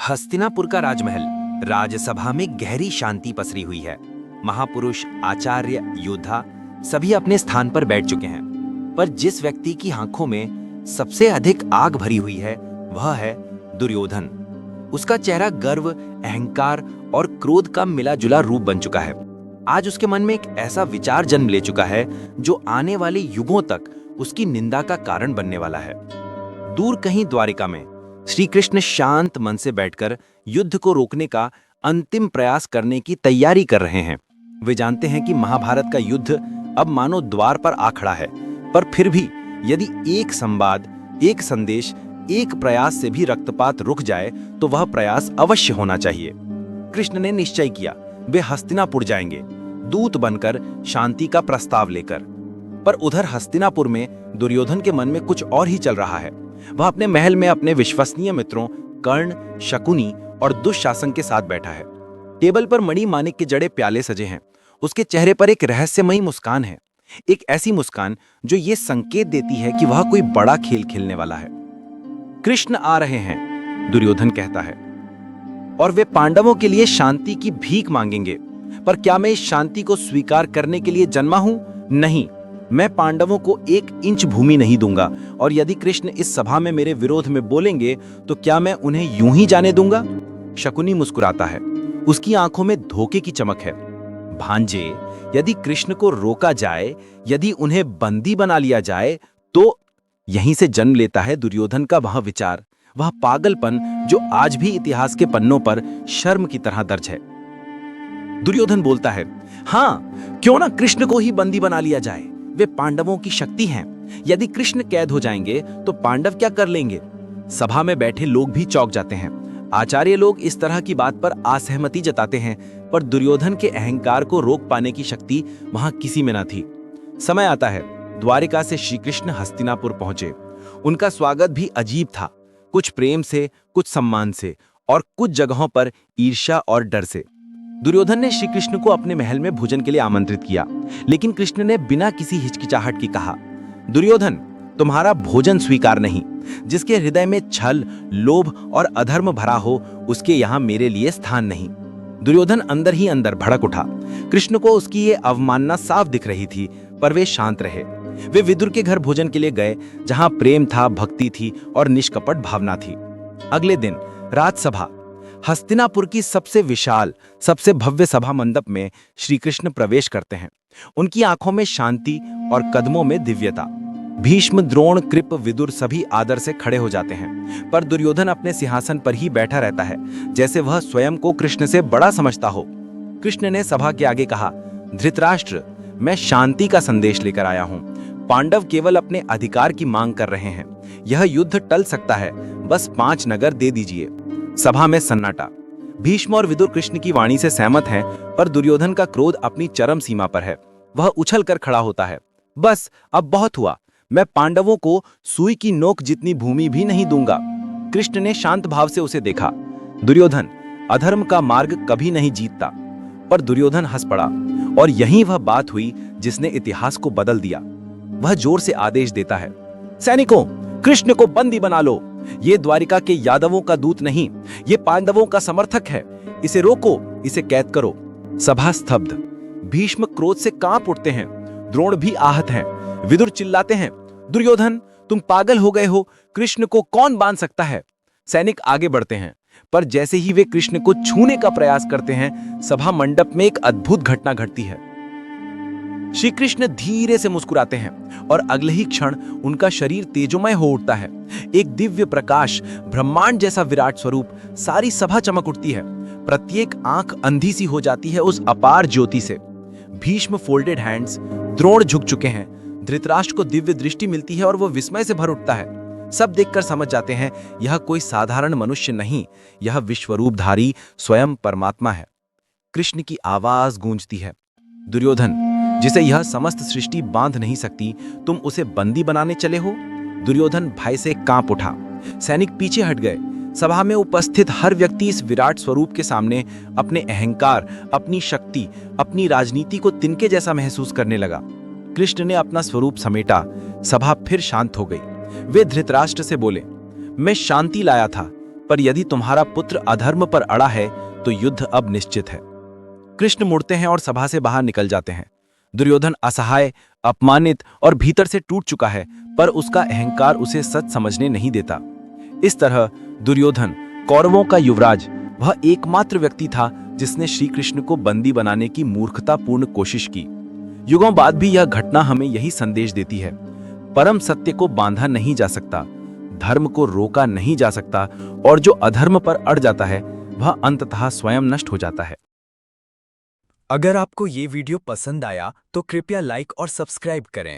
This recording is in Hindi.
हस्तिनापुर का राजमहल, राजसभा में गहरी शांति पसरी हुई है। महापुरुष, आचार्य, योद्धा सभी अपने स्थान पर बैठ चुके हैं, पर जिस व्यक्ति की आंखों में सबसे अधिक आग भरी हुई है वह है दुर्योधन। उसका चेहरा गर्व, अहंकार और क्रोध का मिला-जुला रूप बन चुका है। आज उसके मन में एक ऐसा विचार जन्म ले चुका है जो आने वाले युगों तक उसकी निंदा का कारण बनने वाला है। दूर कहीं द्वारिका में श्री कृष्ण शांत मन से बैठकर युद्ध को रोकने का अंतिम प्रयास करने की तैयारी कर रहे हैं। वे जानते हैं कि महाभारत का युद्ध अब मानो द्वार पर आ खड़ा है, पर फिर भी यदि एक संवाद, एक संदेश, एक प्रयास से भी रक्तपात रुक जाए तो वह प्रयास अवश्य होना चाहिए। कृष्ण ने निश्चय किया, वे हस्तिनापुर जाएंगे, दूत बनकर, शांति का प्रस्ताव लेकर। पर उधर हस्तिनापुर में दुर्योधन के मन में कुछ और ही चल रहा है। वह अपने महल में अपने विश्वसनीय मित्रों कर्ण, शकुनी और दुःशासन के साथ बैठा है। टेबल पर मणि माणिक के जड़े प्याले सजे हैं। उसके चेहरे पर एक रहस्यमयी मुस्कान है, एक ऐसी मुस्कान जो ये संकेत देती है कि वह कोई बड़ा खेल खेलने वाला है। कृष्ण आ रहे हैं, दुर्योधन कहता है, और वे पांडवों के लिए शांति की भीख मांगेंगे। पर क्या मैं इस शांति को स्वीकार करने के लिए जन्मा हूं? नहीं, मैं पांडवों को 1 इंच भूमि नहीं दूंगा। और यदि कृष्ण इस सभा में मेरे विरोध में बोलेंगे तो क्या मैं उन्हें यूं ही जाने दूंगा? शकुनी मुस्कुराता है, उसकी आंखों में धोखे की चमक है। भांजे, यदि कृष्ण को रोका जाए, यदि उन्हें बंदी बना लिया जाए तो यहीं से जन्म लेता है दुर्योधन का वह विचार, वह पागलपन जो आज भी इतिहास के पन्नों पर शर्म की तरह दर्ज है। दुर्योधन बोलता है, हाँ, क्यों ना कृष्ण को ही बंदी बना लिया जाए। वे पांडवों की शक्ति हैं। यदि कृष्ण कैद हो जाएंगे तो पांडव क्या कर लेंगे? सभा में बैठे लोग भी चौंक जाते हैं। आचार्य लोग इस तरह की बात पर असहमति जताते हैं, पर दुर्योधन के अहंकार को रोक पाने की शक्ति वहां किसी में न थी। समय आता है, द्वारिका से श्री कृष्ण हस्तिनापुर पहुंचे। उनका स्वागत भी अजीब था, कुछ प्रेम से, कुछ सम्मान से और कुछ जगहों पर ईर्ष्या और डर से। दुर्योधन ने श्री कृष्ण को अपने महल में भोजन के लिए आमंत्रित किया, लेकिन कृष्ण ने बिना किसी हिचकिचाहट की कहा, दुर्योधन, तुम्हारा भोजन स्वीकार नहीं। जिसके हृदय में छल, लोभ और अधर्म भरा हो, उसके यहाँ मेरे लिए स्थान नहीं। दुर्योधन अंदर ही अंदर भड़क उठा। कृष्ण को उसकी ये अवमानना साफ दिख रही थी, पर वे शांत रहे। वे विदुर के घर भोजन के लिए गए, जहां प्रेम था, भक्ति थी और निष्कपट भावना थी। अगले दिन राजसभा, हस्तिनापुर की सबसे विशाल, सबसे भव्य सभा मंडप में श्री कृष्ण प्रवेश करते हैं। उनकी आंखों में शांति और कदमों में दिव्यता। भीष्म, द्रोण, कृप, विदुर सभी आदर से खड़े हो जाते हैं, पर दुर्योधन अपने सिंहासन पर ही बैठा रहता है, जैसे वह स्वयं को कृष्ण से बड़ा समझता हो। कृष्ण ने सभा के आगे कहा, धृतराष्ट्र, मैं शांति का संदेश लेकर आया हूं। पांडव केवल अपने अधिकार की मांग कर रहे हैं। यह युद्ध टल सकता है, बस 5 नगर दे दीजिए। सभा में सन्नाटा। भीष्म और विदुर कृष्ण की वाणी से सहमत हैं, पर दुर्योधन का क्रोध अपनी चरम सीमा पर है। वह उछल कर खड़ा होता है, बस अब बहुत हुआ। मैं पांडवों को सुई की नोक जितनी भूमि भी नहीं दूंगा। कृष्ण ने शांत भाव से उसे देखा। दुर्योधन, अधर्म का मार्ग कभी नहीं जीतता। पर दुर्योधन हंस पड़ा, और यही वह बात हुई जिसने इतिहास को बदल दिया। वह जोर से आदेश देता है, सैनिकों, कृष्ण को बंदी बना लो। ये द्वारिका के यादवों का दूत नहीं, ये पांडवों का समर्थक है। इसे रोको, इसे कैद करो। सभा स्तब्ध। भीष्म क्रोध से कांप उठते हैं, द्रोण भी आहत हैं। विदुर चिल्लाते हैं, दुर्योधन, तुम पागल हो गए हो, कृष्ण को कौन बांध सकता है? सैनिक आगे बढ़ते हैं, पर जैसे ही वे कृष्ण को छूने का प्रयास करते हैं, सभा मंडप में एक अद्भुत घटना घटती है। श्री कृष्ण धीरे से मुस्कुराते हैं और अगले ही क्षण उनका शरीर तेजोमय हो उठता है। एक दिव्य प्रकाश, ब्रह्मांड जैसा विराट स्वरूप, सारी सभा चमक उठती है। प्रत्येक आंख अंधी सी हो जाती है उस अपार ज्योति से। भीष्म फोल्डेड हैंड्स, द्रोण झुक चुके हैं। धृतराष्ट्र को दिव्य दृष्टि मिलती है और वो विस्मय से भर उठता है। सब देखकर समझ जाते हैं, यह कोई साधारण मनुष्य नहीं, यह विश्वरूपधारी स्वयं परमात्मा है। कृष्ण की आवाज गूंजती है, दुर्योधन, जिसे यह समस्त सृष्टि बांध नहीं सकती, तुम उसे बंदी बनाने चले हो? दुर्योधन भय से कांप उठा। सैनिक पीछे हट गए। सभा में उपस्थित हर व्यक्ति इस विराट स्वरूप के सामने अपने अहंकार, अपनी शक्ति, अपनी राजनीति को तिनके जैसा महसूस करने लगा। कृष्ण ने अपना स्वरूप समेटा। सभा फिर शांत हो गई। वे धृतराष्ट्र से बोले, मैं शांति लाया था, पर यदि तुम्हारा पुत्र अधर्म पर अड़ा है तो युद्ध अब निश्चित है। कृष्ण मुड़ते हैं और सभा से बाहर निकल जाते हैं। दुर्योधन असहाय, अपमानित और भीतर से टूट चुका है, पर उसका अहंकार उसे सच समझने नहीं देता। इस तरह दुर्योधन, कौरवों का युवराज, वह एकमात्र व्यक्ति था जिसने श्री कृष्ण को बंदी बनाने की मूर्खतापूर्ण कोशिश की। युगों बाद भी यह घटना हमें यही संदेश देती है, परम सत्य को बांधा नहीं जा सकता, धर्म को रोका नहीं जा सकता, और जो अधर्म पर अड़ जाता है वह अंततः स्वयं नष्ट हो जाता है। अगर आपको ये वीडियो पसंद आया तो कृपया लाइक और सब्सक्राइब करें।